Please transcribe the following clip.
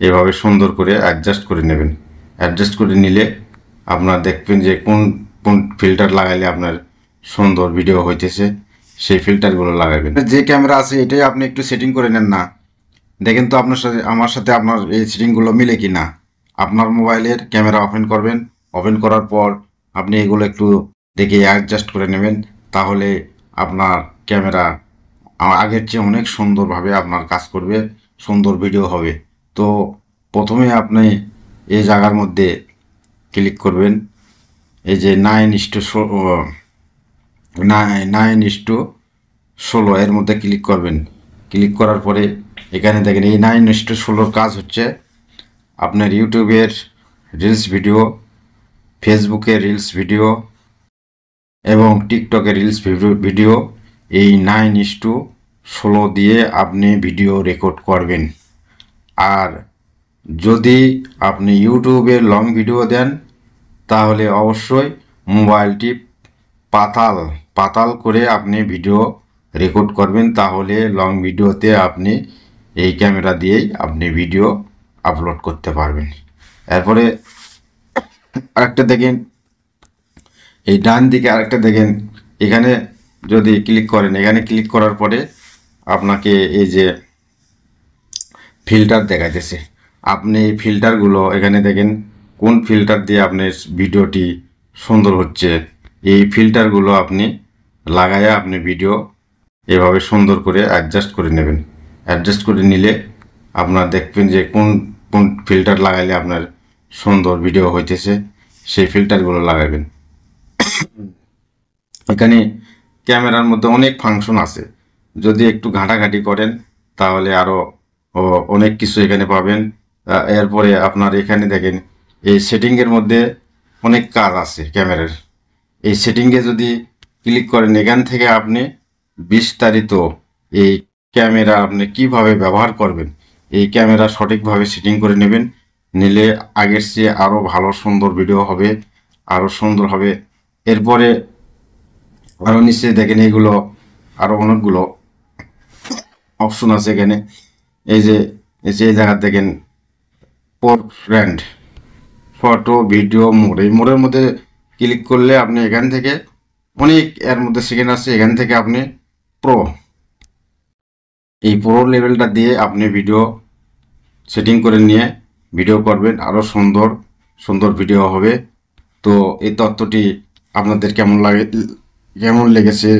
এভাবে সুন্দর করে অ্যাডজাস্ট করে নেবেন। অ্যাডজাস্ট করে নিলে আপনার দেখবেন যে কোন কোন ফিল্টার লাগাইলে আপনার সুন্দর ভিডিও হইতেছে, সেই ফিল্টারগুলো লাগাবেন। যে ক্যামেরা আছে এটাই আপনি একটু সেটিং করে নেন না, দেখেন তো আপনার সাথে আমার সাথে আপনার এই সেটিংগুলো মিলে কি না। আপনার মোবাইলের ক্যামেরা ওপেন করবেন, ওপেন করার পর আপনি এগুলো একটু দেখে অ্যাডজাস্ট করে নেবেন, তাহলে আপনার ক্যামেরা আগের চেয়ে অনেক সুন্দরভাবে আপনার কাজ করবে, সুন্দর ভিডিও হবে। তো প্রথমে আপনি এই জায়গার মধ্যে ক্লিক করবেন, এই যে 9:16 এর মধ্যে ক্লিক করবেন। ক্লিক করার পরে এখানে দেখেন এই 9:16 কাজ হচ্ছে আপনার ইউটিউবের রিলস ভিডিও, ফেসবুকের রিলস ভিডিও এবং টিকটকের রিলস ভিডিও এই 9:16 দিয়ে আপনি ভিডিও রেকর্ড করবেন। আর যদি আপনি ইউটিউবে লং ভিডিও দেন তাহলে অবশ্যই মোবাইলটি পাতাল পাতাল করে আপনি ভিডিও রেকর্ড করবেন, তাহলে লং ভিডিওতে আপনি এই ক্যামেরা দিয়েই আপনি ভিডিও আপলোড করতে পারবেন। এরপরে আরেকটা দেখেন, এই ডান দিকে আরেকটা দেখেন, এখানে যদি ক্লিক করেন, এখানে ক্লিক করার পরে আপনাকে এই যে ফিল্টার দেখাইতেছে, আপনি এই ফিল্টারগুলো এখানে দেখেন কোন ফিল্টার দিয়ে আপনার ভিডিওটি সুন্দর হচ্ছে, এই ফিল্টারগুলো আপনি লাগাইয়া আপনি ভিডিও এভাবে সুন্দর করে অ্যাডজাস্ট করে নেবেন। অ্যাডজাস্ট করে নিলে আপনার দেখবেন যে কোন কোন ফিল্টার লাগাইলে আপনার সুন্দর ভিডিও হইতেছে, সেই ফিল্টারগুলো লাগাবেন। এখানে ক্যামেরার মধ্যে অনেক ফাংশন আছে, যদি একটু ঘাঁটাঘাঁটি করেন তাহলে আরও অনেক কিছু এখানে পাবেন। এরপরে আপনার এখানে দেখেন এই সেটিংয়ের মধ্যে অনেক কাজ আছে ক্যামেরার। এই সেটিংয়ে যদি ক্লিক করেন, এখান থেকে আপনি বিস্তারিত এই ক্যামেরা আপনি কিভাবে ব্যবহার করবেন, এই ক্যামেরা সঠিকভাবে সেটিং করে নেবেন, নিলে আগের চেয়ে আরও ভালো সুন্দর ভিডিও হবে, আরও সুন্দর হবে। এরপরে আরও নিশ্চয়ই দেখেন এগুলো আরও অনেকগুলো অপশন আছে এখানে। এই যে এই জায়গা দেখেন পোর্ট্রেট, ফটো, ভিডিও, মোড, এই মোডের মধ্যে ক্লিক করলে আপনি এখান থেকে অনেক এর মধ্যে সেকেন্ড আছে, এখান থেকে আপনি এই প্রো লেভেলটা দিয়ে আপনি ভিডিও সেটিং করে নিয়ে ভিডিও করবেন, আরও সুন্দর সুন্দর ভিডিও হবে। তো এই তথ্যটি আপনাদের কেমন লেগেছে